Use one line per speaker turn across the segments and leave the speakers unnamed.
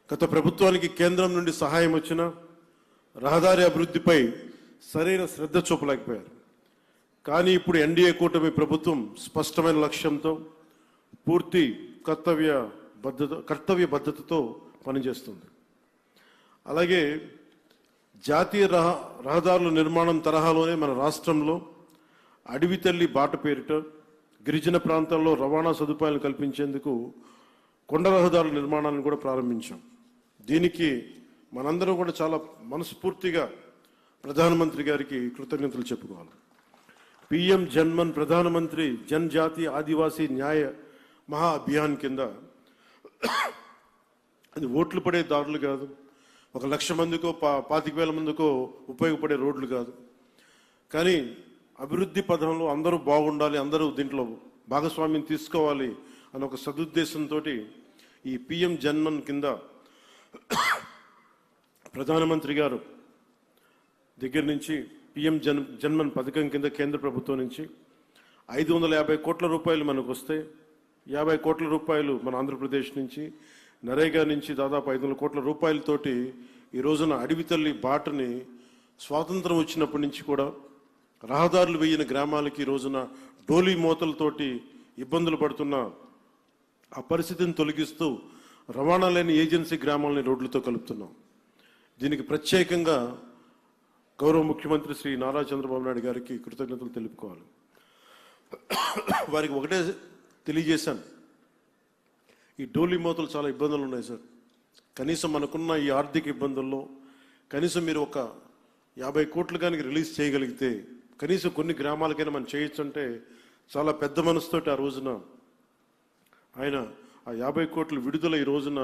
గత ప్రభుత్వానికి కేంద్రం నుండి సహాయం వచ్చినా రహదారి అభివృద్ధిపై సరైన శ్రద్ధ చూపలేకపోయారు. కానీ ఇప్పుడు ఎన్డీఏ కూటమి ప్రభుత్వం స్పష్టమైన లక్ష్యంతో పూర్తి కర్తవ్య బద్ధతతో పనిచేస్తుంది. అలాగే జాతీయ రహదారుల నిర్మాణం తరహాలోనే మన రాష్ట్రంలో అడవి తల్లి బాట పేరిట గిరిజన ప్రాంతాల్లో రవాణా సదుపాయాలు కల్పించేందుకు కొండ రహదారుల నిర్మాణాన్ని కూడా ప్రారంభించాం. దీనికి మనందరం కూడా చాలా మనస్ఫూర్తిగా ప్రధానమంత్రి గారికి కృతజ్ఞతలు చెప్పుకోవాలి. పిఎం జన్మన్ ప్రధానమంత్రి జనజాతీయ ఆదివాసీ న్యాయ మహా అభియాన్ కింద అది ఓట్లు పడే దారులు కాదు, 1,00,000 మందికో 25,000 మందికో ఉపయోగపడే రోడ్లు కాదు. కానీ అభివృద్ధి పథంలో అందరూ బాగుండాలి, అందరూ దీంట్లో భాగస్వామ్యం తీసుకోవాలి అన్న ఒక సదుద్దేశంతో ఈ పిఎం జన్మన్ కింద ప్రధానమంత్రి గారు దగ్గర నుంచి పిఎం జన్మన్ పథకం కింద కేంద్ర ప్రభుత్వం నుంచి 550 కోట్ల రూపాయలు మనకు వస్తే 50 కోట్ల రూపాయలు మన ఆంధ్రప్రదేశ్ నుంచి, నరేగా నుంచి దాదాపు 500 కోట్ల రూపాయలతోటి ఈ రోజున అడవి తల్లి బాటని స్వాతంత్రం వచ్చినప్పటి నుంచి కూడా రహదారులు వేయని గ్రామాలకి ఈ రోజున డోలీ మోతలతోటి ఇబ్బందులు పడుతున్న ఆ పరిస్థితిని తొలగిస్తూ రవాణా లేని ఏజెన్సీ గ్రామాలని రోడ్లతో కలుపుతున్నాం. దీనికి ప్రత్యేకంగా గౌరవ ముఖ్యమంత్రి శ్రీ నారా చంద్రబాబు నాయుడు గారికి కృతజ్ఞతలు తెలుపుకోవాలి. వారికి ఒకటే తెలియజేశాను, ఈ డోలీ మోతలు చాలా ఇబ్బందులు ఉన్నాయి సార్, కనీసం మనకున్న ఈ ఆర్థిక ఇబ్బందుల్లో కనీసం మీరు ఒక 50 కోట్లు కానీ రిలీజ్ చేయగలిగితే కనీసం కొన్ని గ్రామాలకైనా మనం చేయొచ్చు అంటే చాలా పెద్ద మనసుతోటి ఆ రోజున ఆయన ఆ 50 కోట్లు విడుదల ఈ రోజున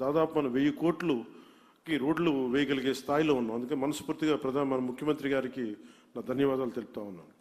దాదాపు మనం 1000 కోట్లుకి రోడ్లు వేయగలిగే స్థాయిలో ఉన్నాం. అందుకే మనస్ఫూర్తిగా మన ముఖ్యమంత్రి గారికి నా ధన్యవాదాలు తెలుపుతా ఉన్నాను.